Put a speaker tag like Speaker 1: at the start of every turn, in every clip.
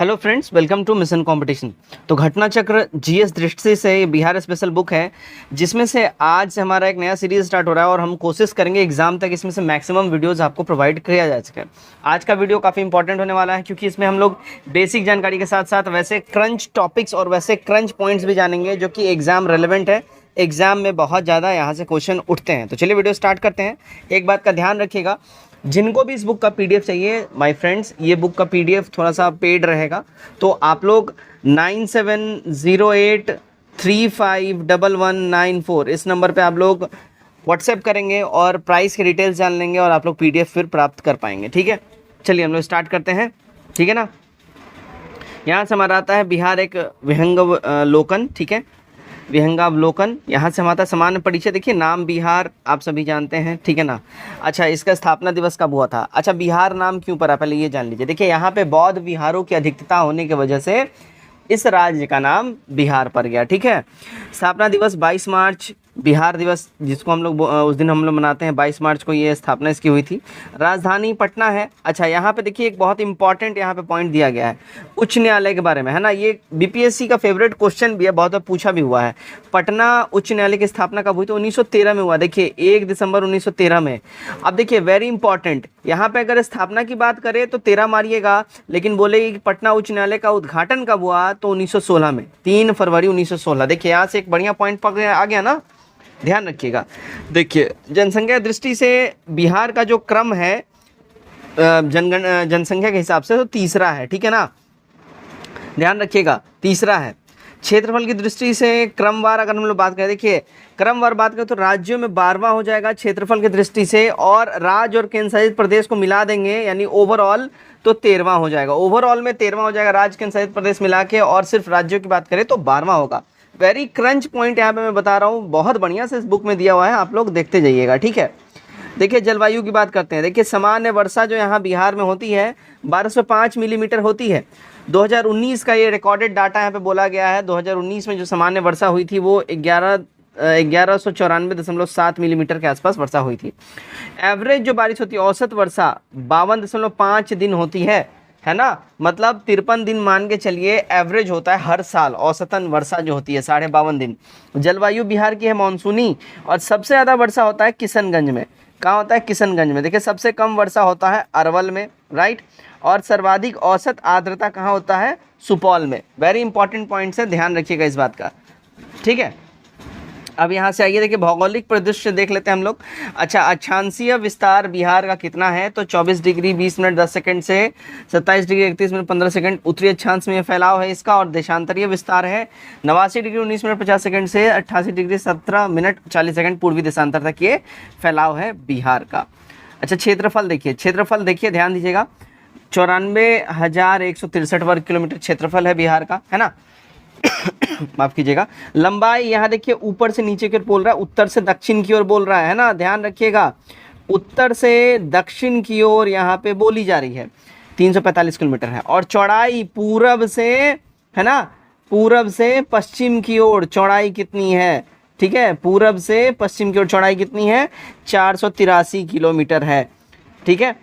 Speaker 1: Hello friends, welcome to mission competition. तो घटना चक्र GS दृष्टि से ये बिहार स्पेशल बुक है, जिसमें से आज से हमारा एक नया सीरीज स्टार्ट हो रहा है और हम कोशिश करेंगे एग्जाम तक इसमें से मैक्सिमम वीडियोस आपको प्रोवाइड किया जा सके। आज का वीडियो काफ़ी इंपॉर्टेंट होने वाला है, क्योंकि इसमें हम लोग बेसिक जानकारी के साथ साथ वैसे क्रंच टॉपिक्स और वैसे क्रंच पॉइंट्स भी जानेंगे जो कि एग्जाम रेलिवेंट है। एग्जाम में बहुत ज़्यादा यहाँ से क्वेश्चन उठते हैं। तो चलिए वीडियो स्टार्ट करते हैं। एक बात का ध्यान रखिएगा, जिनको भी इस बुक का पीडीएफ चाहिए माय फ्रेंड्स, ये बुक का पीडीएफ थोड़ा सा पेड रहेगा, तो आप लोग 9708351194 इस नंबर पे आप लोग व्हाट्सएप करेंगे और प्राइस की डिटेल्स जान लेंगे और आप लोग पीडीएफ फिर प्राप्त कर पाएंगे। ठीक है, चलिए हम लोग स्टार्ट करते हैं। ठीक है ना। यहाँ से हमारा आता है बिहार एक विहंगावलोकन। ठीक है, विहंगावलोकन। यहाँ से हमारा सामान्य परिचय। देखिए, नाम बिहार आप सभी जानते हैं, ठीक है ना। अच्छा, इसका स्थापना दिवस कब हुआ था? अच्छा, बिहार नाम क्यों पड़ा, पहले ये जान लीजिए। देखिए, यहाँ पे बौद्ध विहारों की अधिकता होने की वजह से इस राज्य का नाम बिहार पड़ गया। ठीक है। स्थापना दिवस 22 मार्च, बिहार दिवस जिसको हम लोग उस दिन हम लोग मनाते हैं, 22 मार्च को ये स्थापना इसकी हुई थी। राजधानी पटना है। अच्छा, यहाँ पे देखिए एक बहुत इंपॉर्टेंट यहाँ पे पॉइंट दिया गया है उच्च न्यायालय के बारे में, है ना। ये बीपीएससी का फेवरेट क्वेश्चन भी है, बहुत बार पूछा भी हुआ है। पटना उच्च न्यायालय की स्थापना कब हुई? तो 1913 में हुआ। देखिए 1 दिसंबर 1913 में। अब देखिए वेरी इंपॉर्टेंट, यहाँ पे अगर स्थापना की बात करें तो 13 मारिएगा, लेकिन बोलेगी कि पटना उच्च न्यायालय का उद्घाटन कब हुआ, तो 1916 में, 3 फरवरी 1916। देखिए यहाँ से एक बढ़िया पॉइंट पकड़ आ गया ना, ध्यान रखिएगा। देखिए, जनसंख्या दृष्टि से बिहार का जो क्रम है जनसंख्या के हिसाब से तो तीसरा है। ठीक है ना, ध्यान रखिएगा, तीसरा है। क्षेत्रफल की दृष्टि से क्रमवार अगर हम लोग बात करें, देखिए क्रमवार बात करें तो राज्यों में 12वां हो जाएगा क्षेत्रफल की दृष्टि से, और राज्य और केंद्र शासित प्रदेश को मिला देंगे यानी ओवरऑल तो 13वां हो जाएगा। ओवरऑल में 13वां हो जाएगा राज्य केंद्र शासित प्रदेश मिला के, और सिर्फ राज्यों की बात करें तो 12वां होगा। वेरी क्रंच पॉइंट यहाँ पे मैं बता रहा हूँ, बहुत बढ़िया से इस बुक में दिया हुआ है, आप लोग देखते जाइएगा। ठीक है। देखिए जलवायु की बात करते हैं। देखिए सामान्य वर्षा जो यहाँ बिहार में होती है 1205 मिलीमीटर होती है। 2019 का ये रिकॉर्डेड डाटा यहाँ पे बोला गया है। 2019 में जो सामान्य वर्षा हुई थी वो 1194.7 मिलीमीटर के आसपास वर्षा हुई थी। एवरेज जो बारिश होती है, औसत वर्षा 52.5 दिन होती है ना। मतलब 53 दिन मान के चलिए एवरेज होता है हर साल, औसतन वर्षा जो होती है 52.5 दिन। जलवायु बिहार की है मानसूनी, और सबसे ज़्यादा वर्षा होता है किशनगंज में। कहाँ होता है? किशनगंज में। देखिए सबसे कम वर्षा होता है अरवल में, राइट। और सर्वाधिक औसत आर्द्रता कहाँ होता है? सुपौल में। वेरी इंपॉर्टेंट पॉइंट्स है, ध्यान रखिएगा इस बात का। ठीक है, अब यहाँ से आइए, देखिए भौगोलिक परिदृश्य देख लेते हैं हम लोग। अच्छा, अक्षांशीय विस्तार बिहार का कितना है? तो 24 डिग्री 20 मिनट 10 सेकंड से 27 डिग्री 31 मिनट 15 सेकंड उत्तरी अक्षांश में फैलाव है इसका, और देशांतरीय विस्तार है 89 डिग्री 19 मिनट 50 सेकंड से 88 डिग्री 17 मिनट 40 सेकंड पूर्वी देशांतर तक ये फैलाव है बिहार का। अच्छा, क्षेत्रफल देखिए, क्षेत्रफल देखिए, ध्यान दीजिएगा। 94,163 वर्ग किलोमीटर क्षेत्रफल है बिहार का, है ना। माफ कीजिएगा। लंबाई यहाँ देखिए ऊपर से नीचे की ओर बोल रहा है, उत्तर से दक्षिण की ओर बोल रहा है ना, ध्यान रखिएगा। उत्तर से दक्षिण की ओर यहाँ पे बोली जा रही है, 345 किलोमीटर है। और चौड़ाई पूरब से, है ना, पूरब से पश्चिम की ओर चौड़ाई कितनी है? ठीक है, पूरब से पश्चिम की ओर चौड़ाई कितनी है? 483 किलोमीटर है। ठीक है,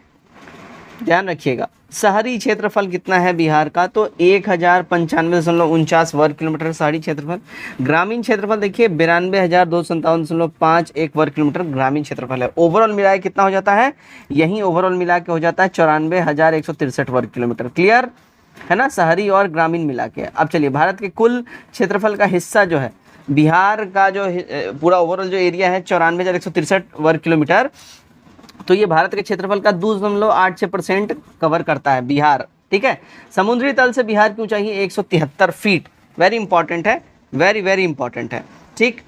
Speaker 1: ध्यान रखिएगा। शहरी क्षेत्रफल कितना है बिहार का? तो 1095.49 वर्ग किलोमीटर शहरी क्षेत्रफल। ग्रामीण क्षेत्रफल देखिए 92,257.51 वर्ग किलोमीटर ग्रामीण क्षेत्रफल है। ओवरऑल मिला के कितना हो जाता है? यही ओवरऑल मिला के हो जाता है 94,163 वर्ग किलोमीटर। क्लियर है ना, शहरी और ग्रामीण मिला के। अब चलिए, भारत के कुल क्षेत्रफल का हिस्सा जो है बिहार का, जो पूरा ओवरऑल जो एरिया है 94,163 वर्ग किलोमीटर, तो ये भारत के क्षेत्रफल का 2.86% कवर करता है बिहार। ठीक है। समुद्री तल से बिहार की ऊंचाई 173 फीट। वेरी इंपॉर्टेंट है, वेरी वेरी इंपॉर्टेंट है। ठीक,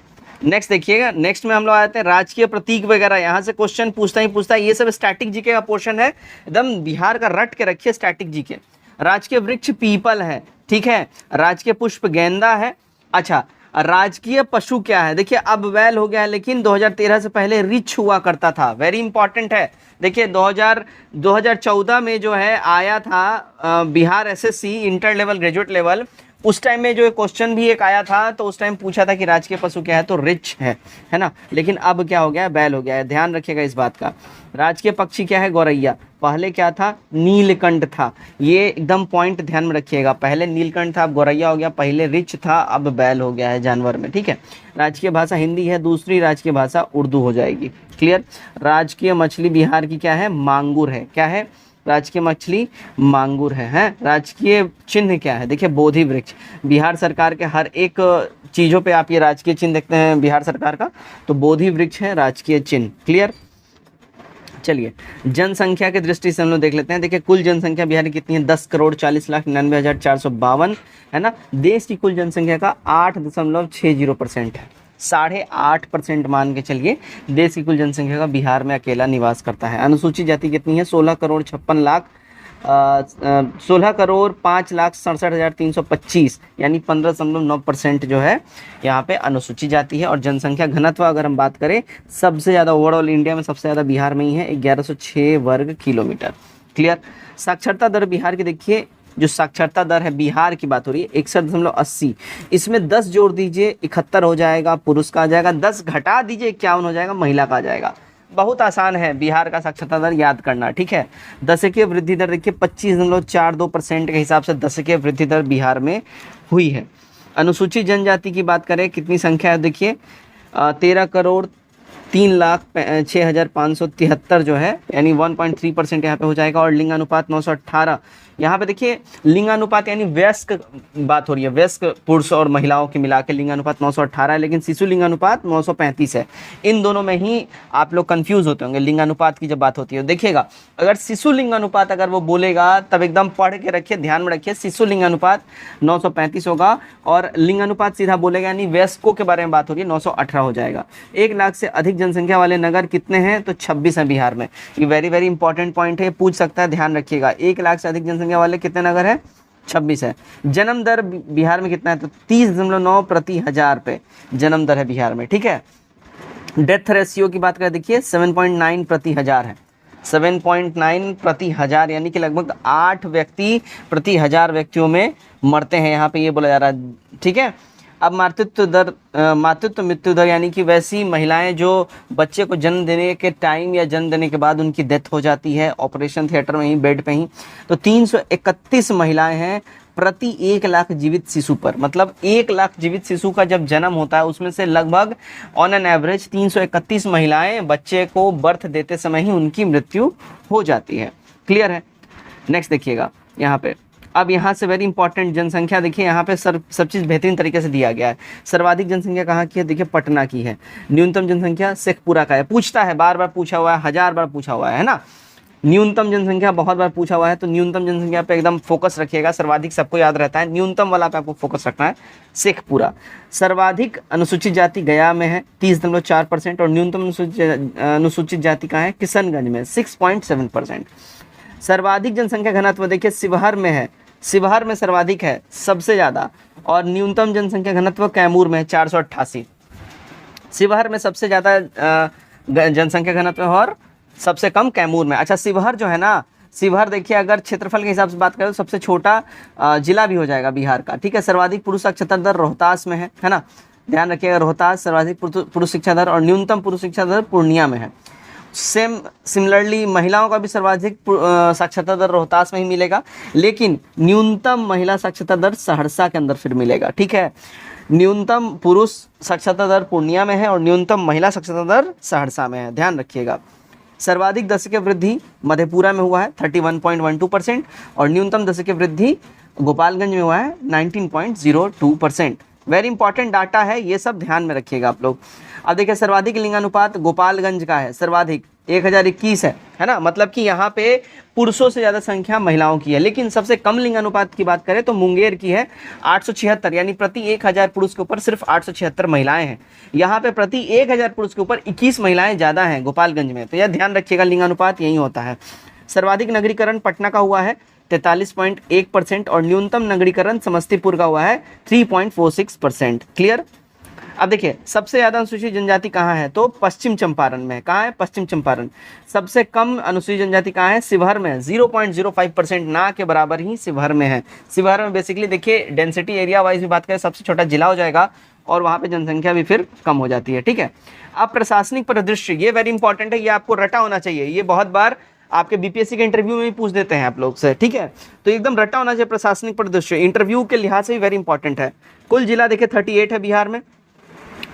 Speaker 1: नेक्स्ट देखिएगा। नेक्स्ट में हम लोग आते हैं राजकीय प्रतीक वगैरह। यहाँ से क्वेश्चन पूछता ही पूछता है, ये सब स्टैटिक जीके का पोर्शन है, एकदम बिहार का रट के रखिए स्टैटिक जीके। राजकीय वृक्ष पीपल है, ठीक है। राजकीय पुष्प गेंदा है। अच्छा, राजकीय पशु क्या है? देखिए अब बैल हो गया है, लेकिन 2013 से पहले रिछ हुआ करता था। वेरी इंपॉर्टेंट है। देखिए 2014 में जो है आया था Bihar SSC inter level graduate level, उस टाइम में जो क्वेश्चन भी एक आया था, तो उस टाइम पूछा था कि राजकीय पशु क्या है, तो रिच है ना। लेकिन अब क्या हो गया है, बैल हो गया है। ध्यान रखिएगा इस बात का। राजकीय पक्षी क्या है, गौरैया। पहले क्या था, नीलकंठ था। ये एकदम पॉइंट ध्यान में रखिएगा। पहले नीलकंठ था, अब गौरैया हो गया। पहले रिच था, अब बैल हो गया है जानवर में, ठीक है। राजकीय भाषा हिंदी है, दूसरी राजकीय भाषा उर्दू हो जाएगी। क्लियर। राजकीय मछली बिहार की क्या है, मांगुर है। क्या है, राजकीय मछली मांगुर है। राजकीय चिन्ह क्या है, देखिए बोधि वृक्ष। बिहार सरकार के हर एक चीज़ों पे आप ये राजकीय चिन्ह देखते हैं बिहार सरकार का, तो बोधि वृक्ष है राजकीय चिन्ह। क्लियर। चलिए जनसंख्या की दृष्टि से हम लोग देख लेते हैं। देखिए कुल जनसंख्या बिहार की कितनी है, 10,99,452 है ना। देश की कुल जनसंख्या का 8.60% है। 8.5% मान के चलिए देश की कुल जनसंख्या का बिहार में अकेला निवास करता है। अनुसूचित जाति कितनी है, 16,05,67,325 यानी 15.9% जो है यहाँ पे अनुसूचित जाति है। और जनसंख्या घनत्व अगर हम बात करें, सबसे ज़्यादा ओवरऑल इंडिया में सबसे ज़्यादा बिहार में ही है, 1106 वर्ग किलोमीटर। क्लियर। साक्षरता दर बिहार की देखिए, जो साक्षरता दर है बिहार की बात हो रही है, 61.80। इसमें 10 जोड़ दीजिए 71 हो जाएगा, पुरुष का आ जाएगा। 10 घटा दीजिए 51 हो जाएगा, महिला का आ जाएगा। बहुत आसान है बिहार का साक्षरता दर याद करना, ठीक है। दशकीय वृद्धि दर देखिए 25.42% के हिसाब से दशकीय वृद्धि दर बिहार में हुई है। अनुसूचित जनजाति की बात करें, कितनी संख्या है देखिए, 13,03,06,573 जो है, यानी 1.3% यहाँ पे हो जाएगा। और लिंगानुपात 918। यहाँ पे देखिए लिंगानुपात यानी वयस्क बात हो रही है, वयस्क पुरुष और महिलाओं के मिला के लिंगानुपात 918 है, लेकिन शिशु लिंगानुपात 935 है। इन दोनों में ही आप लोग कंफ्यूज होते होंगे लिंगानुपात की जब बात होती है। देखिएगा अगर शिशु लिंगानुपात अगर वो बोलेगा तब एकदम पढ़ के रखिए, ध्यान में रखिए, शिशु लिंगानुपात 935 होगा। और लिंगानुपात सीधा बोलेगा यानी वयस्कों के बारे में बात हो रही है, 918 हो जाएगा। 1 लाख से अधिक जनसंख्या वाले नगर कितने हैं, तो 26 हैं बिहार में। ये वेरी वेरी इंपॉर्टेंट पॉइंट है, पूछ सकता है, ध्यान रखिएगा। 1 लाख से अधिक जनसंख्या वाले कितने नगर हैं, 26 है। जन्म दर बिहार में कितना है, तो 30.9 प्रति हजार पे जन्म दर है बिहार में, ठीक है। डेथ रेशियो की बात करें, देखिए 7.9 प्रति हजार है। 7.9 प्रति हजार यानी कि लगभग 8 व्यक्ति प्रति हजार व्यक्तियों में मरते हैं, यहाँ पे ये बोला जा रहा है, ठीक है। अब मातृत्व मृत्यु दर यानी कि वैसी महिलाएं जो बच्चे को जन्म देने के टाइम या जन्म देने के बाद उनकी डेथ हो जाती है ऑपरेशन थिएटर में ही, बेड पे ही, तो 331 महिलाएं हैं प्रति 1 लाख जीवित शिशु पर। मतलब 1 लाख जीवित शिशु का जब जन्म होता है उसमें से लगभग ऑन एन एवरेज 331 महिलाएं बच्चे को बर्थ देते समय ही उनकी मृत्यु हो जाती है। क्लियर है। नेक्स्ट देखिएगा यहाँ पे, अब यहाँ से वेरी इंपॉर्टेंट जनसंख्या देखिए, यहाँ पे सब चीज़ बेहतरीन तरीके से दिया गया है। सर्वाधिक जनसंख्या कहाँ की है, देखिए पटना की है। न्यूनतम जनसंख्या शेखपुरा का है। पूछता है, बार बार पूछा हुआ है, 1000 बार पूछा हुआ है ना। न्यूनतम जनसंख्या बहुत बार पूछा हुआ है, तो न्यूनतम जनसंख्या पे एकदम फोकस रखिएगा। सर्वाधिक सबको याद रहता है, न्यूनतम वाला पे आपको फोकस रखना है, शेखपुरा। सर्वाधिक अनुसूचित जाति गया में है 30.4% और न्यूनतम अनुसूचित जाति कहाँ है, किशनगंज में 6.7%। सर्वाधिक जनसंख्या घनत्व देखिए शिवहर में है, शिवहर में सर्वाधिक है सबसे ज़्यादा। और न्यूनतम जनसंख्या घनत्व कैमूर में है 488। शिवहर में सबसे ज़्यादा जनसंख्या घनत्व और सबसे कम कैमूर में। अच्छा शिवहर जो है ना, शिवहर देखिए अगर क्षेत्रफल के हिसाब से बात करें तो सबसे छोटा जिला भी हो जाएगा बिहार का, ठीक है। सर्वाधिक पुरुष साक्षरता दर रोहतास में है ना, ध्यान रखिएगा। रोहतास सर्वाधिक पुरुष शिक्षा दर और न्यूनतम पुरुष शिक्षा दर पूर्णिया में है। सिमिलरली महिलाओं का भी सर्वाधिक साक्षरता दर रोहतास में ही मिलेगा, लेकिन न्यूनतम महिला साक्षरता दर सहरसा के अंदर फिर मिलेगा, ठीक है। न्यूनतम पुरुष साक्षरता दर पूर्णिया में है और न्यूनतम महिला साक्षरता दर सहरसा में है, ध्यान रखिएगा। सर्वाधिक दशकीय वृद्धि मधेपुरा में हुआ है 31.12% और न्यूनतम दशकीय वृद्धि गोपालगंज में हुआ है 19.02%। वेरी इंपॉर्टेंट डाटा है, ये सब ध्यान में रखिएगा आप लोग। अब देखिए सर्वाधिक लिंगानुपात गोपालगंज का है, सर्वाधिक 1021 है ना। मतलब कि यहाँ पे पुरुषों से ज़्यादा संख्या महिलाओं की है। लेकिन सबसे कम लिंगानुपात की बात करें तो मुंगेर की है 876, यानी प्रति 1000 पुरुष के ऊपर सिर्फ 876 महिलाएं हैं। यहाँ पे प्रति 1000 पुरुष के ऊपर 21 महिलाएं ज़्यादा हैं गोपालगंज में, तो यह ध्यान रखिएगा, लिंगानुपात यही होता है। सर्वाधिक नगरीकरण पटना का हुआ है 43.1% और न्यूनतम नगरीकरण समस्तीपुर का हुआ है 3.46%। क्लियर। अब देखिए सबसे ज़्यादा अनुसूचित जनजाति कहाँ है, तो पश्चिम चंपारण में। कहाँ है, पश्चिम चंपारण। सबसे कम अनुसूचित जनजाति कहाँ है, शिवहर में। 0.05% ना के बराबर ही शिवहर में है। शिवहर में बेसिकली देखिए डेंसिटी एरिया वाइज भी बात करें सबसे छोटा जिला हो जाएगा और वहाँ पे जनसंख्या भी फिर कम हो जाती है, ठीक है। अब प्रशासनिक परिदृश्य, ये वेरी इंपॉर्टेंट है, ये आपको रटा होना चाहिए। ये बहुत बार आपके बीपीएससी के इंटरव्यू में भी पूछ देते हैं आप लोग से, ठीक है। तो एकदम रटा होना चाहिए प्रशासनिक परिदृश्य, इंटरव्यू के लिहाज से भी वेरी इंपॉर्टेंट है। कुल जिला देखिए 38 है बिहार में।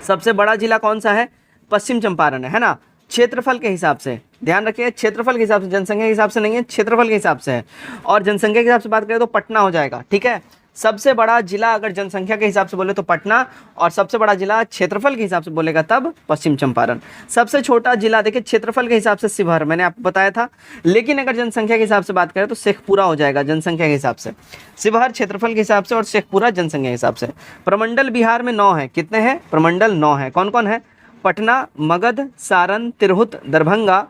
Speaker 1: सबसे बड़ा जिला कौन सा है, पश्चिम चंपारण है ना। क्षेत्रफल के हिसाब से ध्यान रखिए, क्षेत्रफल के हिसाब से, जनसंख्या के हिसाब से नहीं है, क्षेत्रफल के हिसाब से है। और जनसंख्या के हिसाब से बात करें तो पटना हो जाएगा, ठीक है। सबसे बड़ा जिला अगर जनसंख्या के हिसाब से बोले तो पटना, और सबसे बड़ा जिला क्षेत्रफल के हिसाब से बोलेगा तब पश्चिम चंपारण। सबसे छोटा जिला देखिए क्षेत्रफल के हिसाब से शिवहर, मैंने आपको बताया था, लेकिन अगर जनसंख्या के हिसाब से बात करें तो शेखपुरा हो जाएगा जनसंख्या के हिसाब से। शिवहर क्षेत्रफल के हिसाब से और शेखपुरा जनसंख्या के हिसाब से। प्रमंडल बिहार में 9 है, कितने हैं, प्रमंडल 9 है। कौन कौन है, पटना, मगध, सारण, तिरहुत, दरभंगा,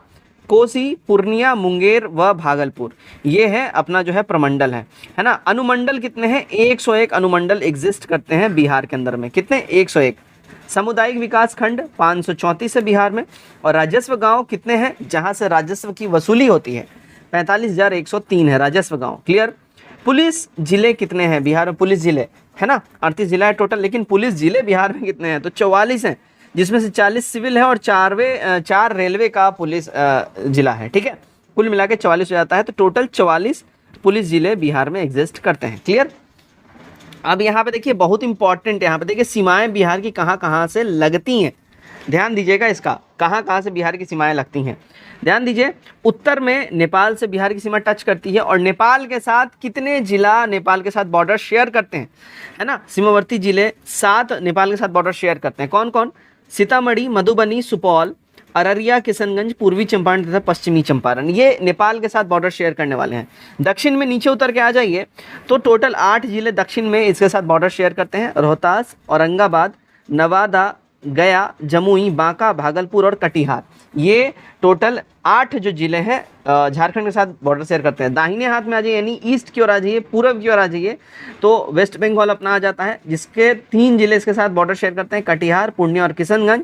Speaker 1: कोसी, पूर्णिया, मुंगेर व भागलपुर, ये है अपना जो है प्रमंडल है ना। अनुमंडल कितने हैं, 101 अनुमंडल एग्जिस्ट करते हैं बिहार के अंदर में, कितने, 101। सामुदायिक विकास खंड 534 है बिहार में। और राजस्व गांव कितने हैं, जहां से राजस्व की वसूली होती है, 45,103 है राजस्व गांव, क्लियर। पुलिस जिले कितने हैं बिहार में, पुलिस जिले है ना, 38 जिला है टोटल, लेकिन पुलिस जिले बिहार में कितने हैं, तो 44 हैं, जिसमें से 40 सिविल है और 4 रेलवे का पुलिस जिला है, ठीक है। कुल मिला के 44 हो जाता है, तो टोटल 44 पुलिस जिले बिहार में एग्जिस्ट करते हैं, क्लियर। अब यहाँ पे देखिए बहुत इंपॉर्टेंट, यहाँ पे देखिए सीमाएं बिहार की कहाँ कहाँ से लगती हैं, ध्यान दीजिएगा इसका, कहाँ कहाँ से बिहार की सीमाएं लगती हैं, ध्यान दीजिए। उत्तर में नेपाल से बिहार की सीमा टच करती है, और नेपाल के साथ कितने जिला नेपाल के साथ बॉर्डर शेयर करते हैं, है ना। सीमावर्ती जिले 7 नेपाल के साथ बॉर्डर शेयर करते हैं, कौन कौन, सीतामढ़ी, मधुबनी, सुपौल, अररिया, किशनगंज, पूर्वी चंपारण तथा पश्चिमी चंपारण, ये नेपाल के साथ बॉर्डर शेयर करने वाले हैं। दक्षिण में नीचे उतर के आ जाइए तो टोटल 8 जिले दक्षिण में इसके साथ बॉर्डर शेयर करते हैं, रोहतास, औरंगाबाद, नवादा, गया, जमुई, बांका, भागलपुर और कटिहार, ये टोटल 8 जो जिले हैं झारखंड के साथ बॉर्डर शेयर करते हैं। दाहिने हाथ में आ जाइए, यानी ईस्ट की ओर आ जाइए, पूर्व की ओर आ जाइए, तो वेस्ट बंगाल अपना आ जाता है, जिसके 3 जिले इसके साथ बॉर्डर शेयर करते हैं, कटिहार, पूर्णिया और किशनगंज।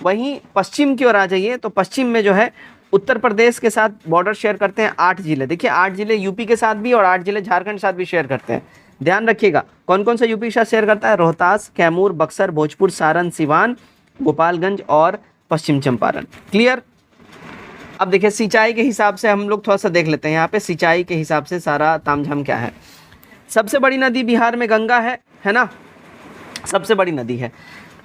Speaker 1: वहीं पश्चिम की ओर आ जाइए तो पश्चिम में जो है उत्तर प्रदेश के साथ बॉर्डर शेयर करते हैं 8 जिले, देखिए 8 जिले यूपी के साथ भी और 8 जिले झारखंड के साथ भी शेयर करते हैं। ध्यान रखिएगा कौन कौन सा यूपी के साथ शेयर करता है, रोहतास, कैमूर, बक्सर, भोजपुर, सारण, सिवान, गोपालगंज और पश्चिम चंपारण, क्लियर। अब देखिए सिंचाई के हिसाब से हम लोग थोड़ा सा देख लेते हैं, यहाँ पे सिंचाई के हिसाब से सारा तामझाम क्या है। सबसे बड़ी नदी बिहार में गंगा है ना, सबसे बड़ी नदी है,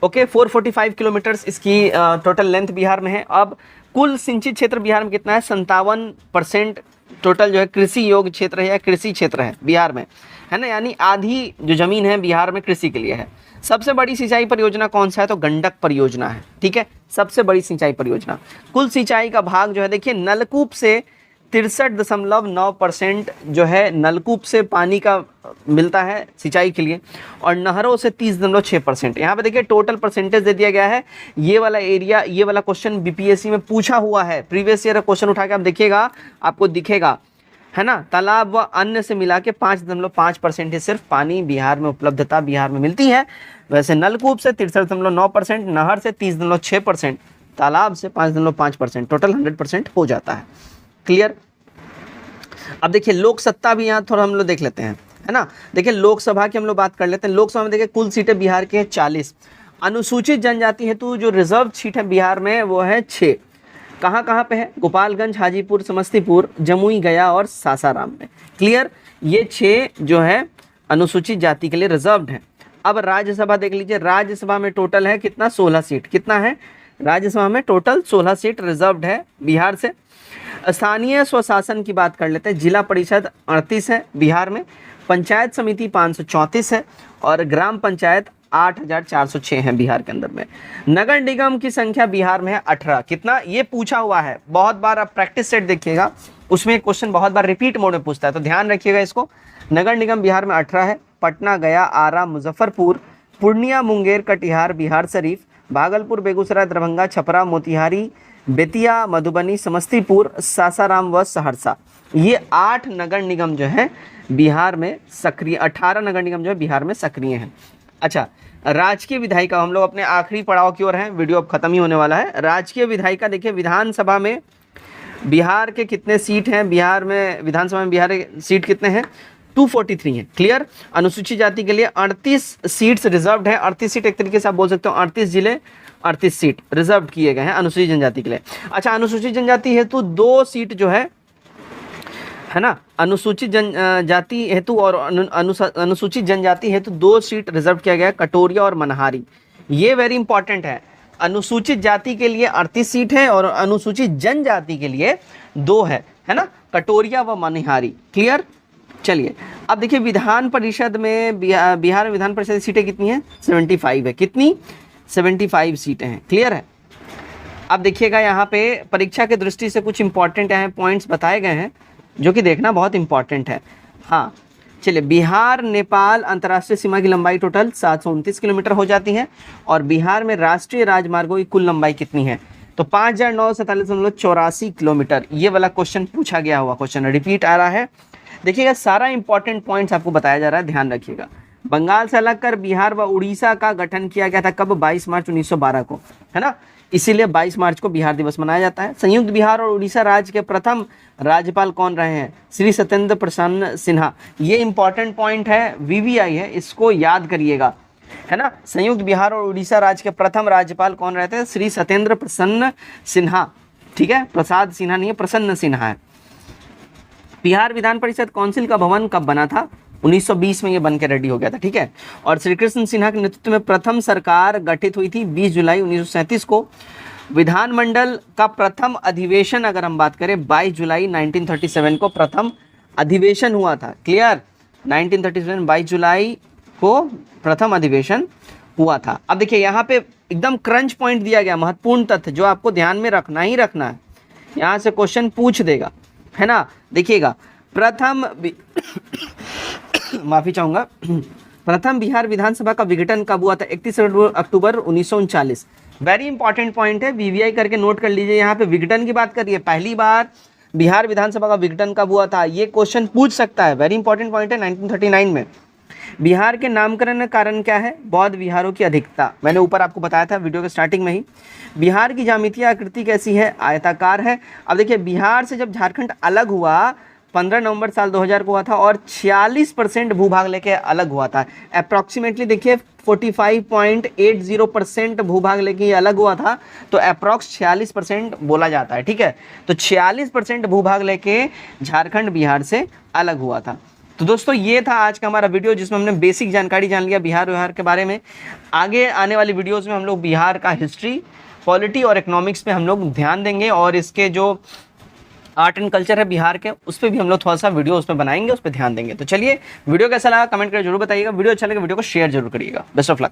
Speaker 1: ओके। 445 किलोमीटर्स इसकी टोटल लेंथ बिहार में है। अब कुल सिंचित क्षेत्र बिहार में कितना है, 57% टोटल जो है कृषि योग्य क्षेत्र है या कृषि क्षेत्र है बिहार में, है ना, यानी आधी जो जमीन है बिहार में कृषि के लिए है। सबसे बड़ी सिंचाई परियोजना कौन सा है, तो गंडक परियोजना है, ठीक है, सबसे बड़ी सिंचाई परियोजना। कुल सिंचाई का भाग जो है देखिए नलकूप से 63.9% जो है नलकूप से पानी का मिलता है सिंचाई के लिए, और नहरों से 30.6%। यहाँ पे देखिए टोटल परसेंटेज दे दिया गया है। ये वाला एरिया, ये वाला क्वेश्चन बीपीएससी में पूछा हुआ है, प्रीवियस ईयर क्वेश्चन उठा के आप देखिएगा, आपको दिखेगा, है ना। तालाब व अन्य से मिला के 5.5% ही सिर्फ पानी बिहार में उपलब्धता बिहार में मिलती है। वैसे नलकूप से 63.9%, नहर से 30.6%, तालाब से 5.5%, टोटल 100% हो जाता है, क्लियर। अब देखिए लोक सत्ता भी यहाँ थोड़ा हम लोग देख लेते हैं, है ना। देखिए लोकसभा की हम लोग बात कर लेते हैं। लोकसभा में देखिए कुल सीटें बिहार के हैं 40। अनुसूचित जनजाति हेतु जो रिजर्व सीट है बिहार में वो है 6। कहाँ कहाँ पे है, गोपालगंज, हाजीपुर, समस्तीपुर, जमुई, गया और सासाराम में, क्लियर। ये 6 जो है अनुसूचित जाति के लिए रिजर्व्ड हैं। अब राज्यसभा देख लीजिए, राज्यसभा में टोटल है कितना, 16 सीट, कितना है, राज्यसभा में टोटल 16 सीट रिजर्व्ड है बिहार से। स्थानीय स्वशासन की बात कर लेते हैं। जिला परिषद 38 है बिहार में, पंचायत समिति 534 है और ग्राम पंचायत 8,406 हैं बिहार के अंदर में। नगर निगम की संख्या बिहार में है 18। कितना, ये पूछा हुआ है बहुत बार, आप प्रैक्टिस सेट देखिएगा, उसमें क्वेश्चन बहुत बार रिपीट मोड में पूछता है, तो ध्यान रखिएगा इसको। नगर निगम बिहार में 18 है। पटना, गया, आरा, मुजफ्फरपुर, पूर्णिया, मुंगेर, कटिहार, बिहार शरीफ, भागलपुर, बेगूसराय, दरभंगा, छपरा, मोतिहारी, बेतिया, मधुबनी, समस्तीपुर, सासाराम व सहरसा, ये 8 नगर निगम जो है बिहार में सक्रिय, 18 नगर निगम जो है बिहार में सक्रिय हैं। अच्छा, राजकीय विधायिका, हम लोग अपने आखिरी पड़ाव की ओर हैं, वीडियो अब खत्म ही होने वाला है। राजकीय विधायिका देखिए, विधानसभा में बिहार के कितने सीट हैं, बिहार में विधानसभा में बिहार के सीट कितने हैं, 243 हैं। क्लियर। अनुसूचित जाति के लिए 38 सीट्स रिजर्व्ड है। 38 सीट एक तरीके से आप बोल सकते हो 38 जिले 38 सीट रिजर्व किए गए हैं अनुसूचित जनजाति के लिए। अच्छा, अनुसूचित जनजाति हेतु 2 सीट जो है ना, अनुसूचित जनजाति हेतु और अनुसूचित जनजाति हेतु 2 सीट रिजर्व किया गया है, कटोरिया और मनहारी। ये वेरी इंपॉर्टेंट है। अनुसूचित जाति के लिए 38 सीट है और अनुसूचित जनजाति के लिए 2 है ना, कटोरिया व मनहारी। क्लियर। चलिए अब देखिए, विधान परिषद में बिहार में विधान परिषद की सीटें कितनी हैं, 75 है। कितनी, 75 सीटें हैं। क्लियर है। अब देखिएगा यहाँ पे परीक्षा के दृष्टि से कुछ इंपॉर्टेंट यहाँ पॉइंट्स बताए गए हैं जो कि देखना बहुत इंपॉर्टेंट है। हाँ चलिए, बिहार नेपाल अंतर्राष्ट्रीय सीमा की लंबाई टोटल 729 किलोमीटर हो जाती है और बिहार में राष्ट्रीय राजमार्गों की कुल लंबाई कितनी है, तो 5947.84 किलोमीटर। ये वाला क्वेश्चन पूछा गया हुआ क्वेश्चन रिपीट आ रहा है। देखिएगा, सारा इंपॉर्टेंट पॉइंट्स आपको बताया जा रहा है, ध्यान रखिएगा। बंगाल से अलग कर बिहार व उड़ीसा का गठन किया गया था कब, 22 मार्च 1912 को, है ना, इसीलिए 22 मार्च को बिहार दिवस मनाया जाता है। संयुक्त बिहार और उड़ीसा राज्य के प्रथम राज्यपाल कौन रहे हैं, श्री सत्येंद्र प्रसन्न सिन्हा। ये इंपॉर्टेंट पॉइंट है, वीवीआई है, इसको याद करिएगा, है ना। संयुक्त बिहार और उड़ीसा राज्य के प्रथम राज्यपाल कौन रहते हैं, श्री सत्येंद्र प्रसन्न सिन्हा। ठीक है, प्रसाद सिन्हा नहीं है, प्रसन्न सिन्हा है। बिहार विधान परिषद काउंसिल का भवन कब बना था, 1920 में ये बन के रेडी हो गया था। ठीक है, और श्री कृष्ण सिन्हा के नेतृत्व में प्रथम सरकार गठित हुई थी 20 जुलाई 1937 को। विधानमंडल का प्रथम अधिवेशन अगर हम बात करें, 22 जुलाई 1937 को प्रथम अधिवेशन हुआ था। क्लियर। 1937 22 जुलाई को प्रथम अधिवेशन हुआ था। अब देखिए यहाँ पे एकदम क्रंच पॉइंट दिया गया, महत्वपूर्ण तथ्य जो आपको ध्यान में रखना ही रखना है, यहाँ से क्वेश्चन पूछ देगा, है ना। देखिएगा, प्रथम माफी चाहूंगा, प्रथम बिहार विधानसभा का विघटन कब हुआ था, 31 अक्टूबर 1939। वेरी इंपॉर्टेंट पॉइंट है, वीवीआई करके नोट कर लीजिए। यहाँ पे विघटन की बात करिए, पहली बार बिहार विधानसभा का विघटन कब हुआ था, ये क्वेश्चन पूछ सकता है। वेरी इंपॉर्टेंट पॉइंट है। 1939 में। बिहार के नामकरण का कारण क्या है, बौद्ध विहारों की अधिकता। मैंने ऊपर आपको बताया था वीडियो के स्टार्टिंग में ही। बिहार की ज्यामितीय आकृति कैसी है, आयताकार है। अब देखिए, बिहार से जब झारखंड अलग हुआ 15 नवंबर साल 2000 को हुआ था और 46% भूभाग लेके अलग हुआ था। अप्रॉक्सीमेटली देखिए 45.80% भूभाग लेके अलग हुआ था, तो अप्रॉक्स 46% बोला जाता है। ठीक है, तो 46% भूभाग लेके झारखंड बिहार से अलग हुआ था। तो दोस्तों, ये था आज का हमारा वीडियो जिसमें हमने बेसिक जानकारी जान लिया बिहार के बारे में। आगे आने वाली वीडियोज़ में हम लोग बिहार का हिस्ट्री, पॉलिटी और इकोनॉमिक्स पे हम लोग ध्यान देंगे और इसके जो आर्ट एंड कल्चर है बिहार के, उस पर भी हम लोग थोड़ा सा वीडियो उस पर बनाएंगे, उस पर ध्यान देंगे। तो चलिए, वीडियो कैसा लगा कमेंट करके जरूर बताइएगा। वीडियो अच्छा लगे वीडियो को शेयर जरूर करिएगा। Best of luck.